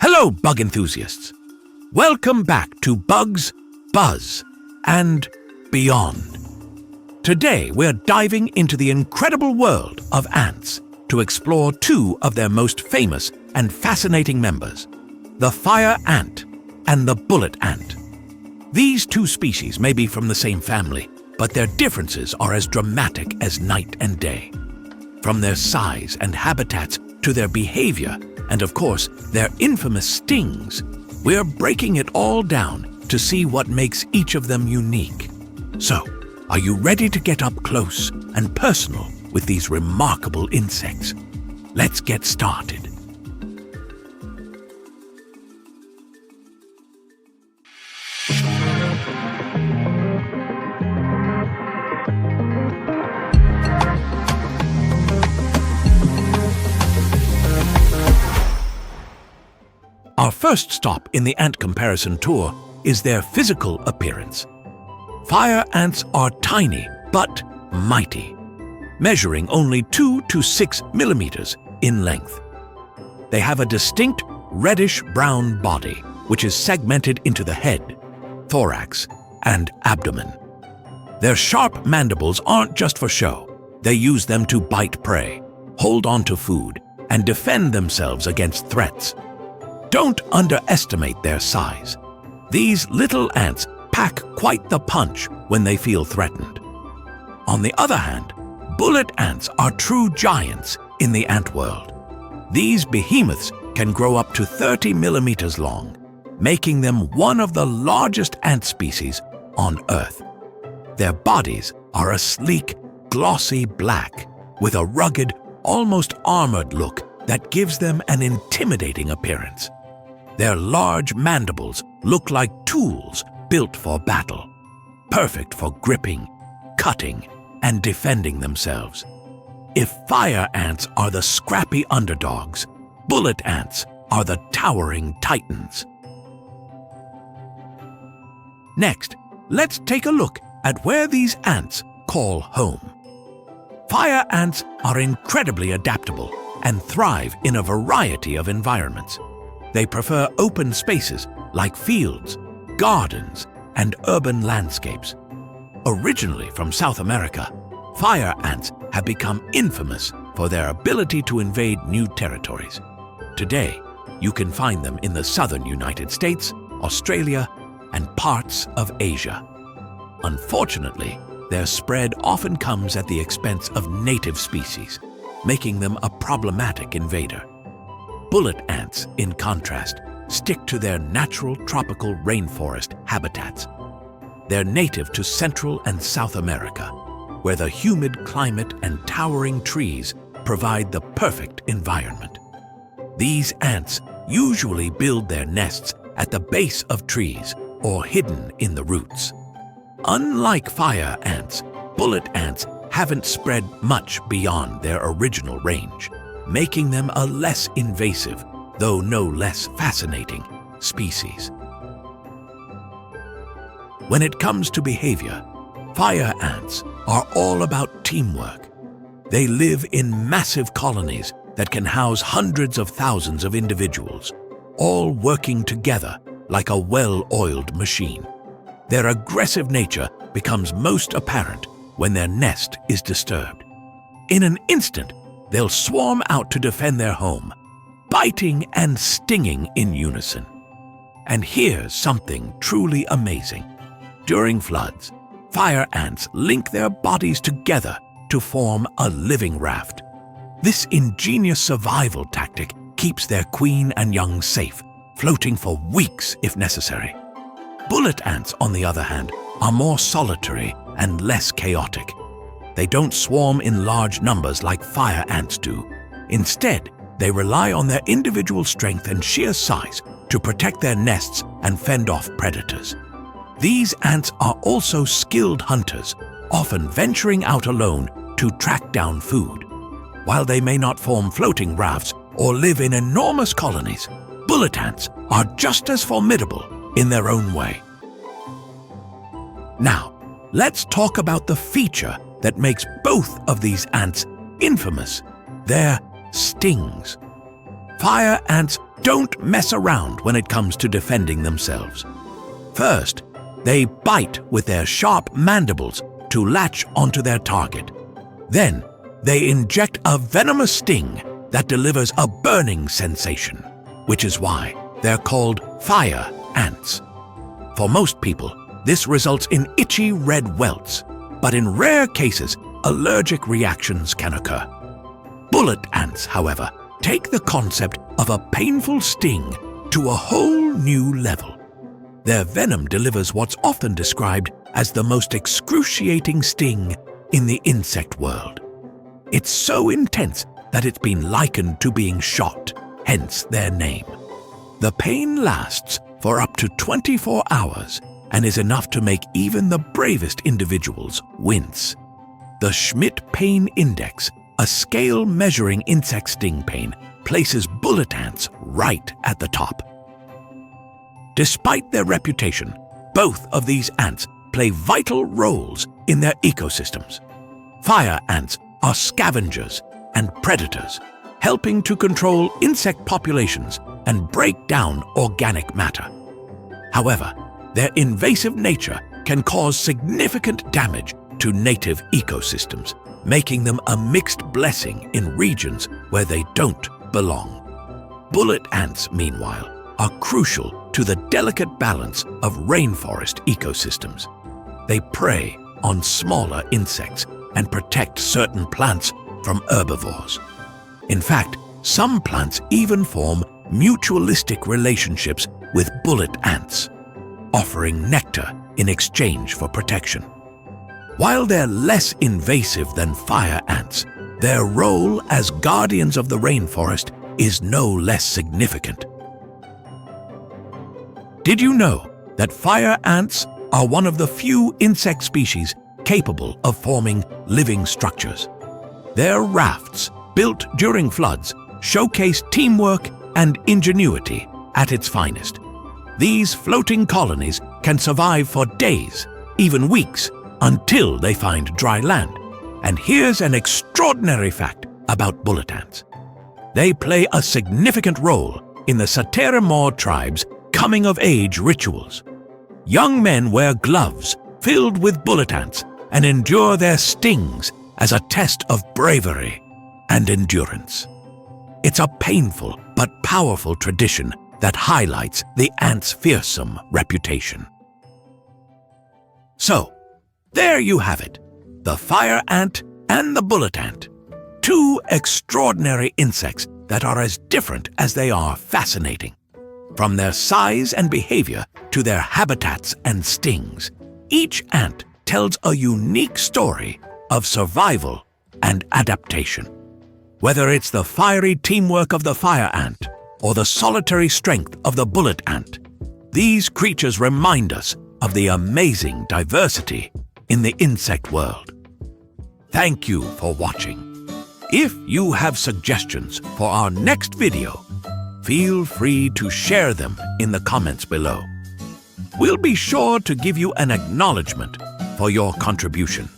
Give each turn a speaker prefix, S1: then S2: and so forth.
S1: Hello, bug enthusiasts. Welcome back to Bugs, Buzz, and Beyond. Today, we're diving into the incredible world of ants to explore two of their most famous and fascinating members, the fire ant and the bullet ant. These two species may be from the same family, but their differences are as dramatic as night and day. From their size and habitats to their behavior, and of course, their infamous stings, we're breaking it all down to see what makes each of them unique. So, are you ready to get up close and personal with these remarkable insects? Let's get started. Our first stop in the ant comparison tour is their physical appearance. Fire ants are tiny but mighty, measuring only 2 to 6 millimeters in length. They have a distinct reddish-brown body, which is segmented into the head, thorax, and abdomen. Their sharp mandibles aren't just for show. They use them to bite prey, hold on to food, and defend themselves against threats. Don't underestimate their size. These little ants pack quite the punch when they feel threatened. On the other hand, bullet ants are true giants in the ant world. These behemoths can grow up to 30 millimeters long, making them one of the largest ant species on Earth. Their bodies are a sleek, glossy black with a rugged, almost armored look that gives them an intimidating appearance. Their large mandibles look like tools built for battle, perfect for gripping, cutting, and defending themselves. If fire ants are the scrappy underdogs, bullet ants are the towering titans. Next, let's take a look at where these ants call home. Fire ants are incredibly adaptable and thrive in a variety of environments. They prefer open spaces like fields, gardens, and urban landscapes. Originally from South America, fire ants have become infamous for their ability to invade new territories. Today, you can find them in the southern United States, Australia, and parts of Asia. Unfortunately, their spread often comes at the expense of native species, making them a problematic invader. Bullet ants, in contrast, stick to their natural tropical rainforest habitats. They're native to Central and South America, where the humid climate and towering trees provide the perfect environment. These ants usually build their nests at the base of trees or hidden in the roots. Unlike fire ants, bullet ants haven't spread much beyond their original range, making them a less invasive, though no less fascinating, species. When it comes to behavior, fire ants are all about teamwork. They live in massive colonies that can house hundreds of thousands of individuals, all working together like a well-oiled machine. Their aggressive nature becomes most apparent when their nest is disturbed. In an instant, they'll swarm out to defend their home, biting and stinging in unison. And here's something truly amazing. During floods, fire ants link their bodies together to form a living raft. This ingenious survival tactic keeps their queen and young safe, floating for weeks if necessary. Bullet ants, on the other hand, are more solitary and less chaotic. They don't swarm in large numbers like fire ants do. Instead, they rely on their individual strength and sheer size to protect their nests and fend off predators. These ants are also skilled hunters, often venturing out alone to track down food. While they may not form floating rafts or live in enormous colonies, bullet ants are just as formidable in their own way. Now, let's talk about the feature that makes both of these ants infamous: their stings. Fire ants don't mess around when it comes to defending themselves. First, they bite with their sharp mandibles to latch onto their target. Then, they inject a venomous sting that delivers a burning sensation, which is why they're called fire ants. For most people, this results in itchy red welts, but in rare cases, allergic reactions can occur. Bullet ants, however, take the concept of a painful sting to a whole new level. Their venom delivers what's often described as the most excruciating sting in the insect world. It's so intense that it's been likened to being shot, hence their name. The pain lasts for up to 24 hours and is enough to make even the bravest individuals wince. The Schmidt Pain Index, a scale measuring insect sting pain, places bullet ants right at the top. Despite their reputation, both of these ants play vital roles in their ecosystems. Fire ants are scavengers and predators, helping to control insect populations and break down organic matter. However, their invasive nature can cause significant damage to native ecosystems, making them a mixed blessing in regions where they don't belong. Bullet ants, meanwhile, are crucial to the delicate balance of rainforest ecosystems. They prey on smaller insects and protect certain plants from herbivores. In fact, some plants even form mutualistic relationships with bullet ants, offering nectar in exchange for protection. While they're less invasive than fire ants, their role as guardians of the rainforest is no less significant. Did you know that fire ants are one of the few insect species capable of forming living structures? Their rafts, built during floods, showcase teamwork and ingenuity at its finest. These floating colonies can survive for days, even weeks, until they find dry land. And here's an extraordinary fact about bullet ants. They play a significant role in the Sateremor tribe's coming-of-age rituals. Young men wear gloves filled with bullet ants and endure their stings as a test of bravery and endurance. It's a painful but powerful tradition that highlights the ant's fearsome reputation. So, there you have it, the fire ant and the bullet ant. Two extraordinary insects that are as different as they are fascinating. From their size and behavior to their habitats and stings, each ant tells a unique story of survival and adaptation. Whether it's the fiery teamwork of the fire ant or the solitary strength of the bullet ant, these creatures remind us of the amazing diversity in the insect world. Thank you for watching. If you have suggestions for our next video, feel free to share them in the comments below. We'll be sure to give you an acknowledgement for your contribution.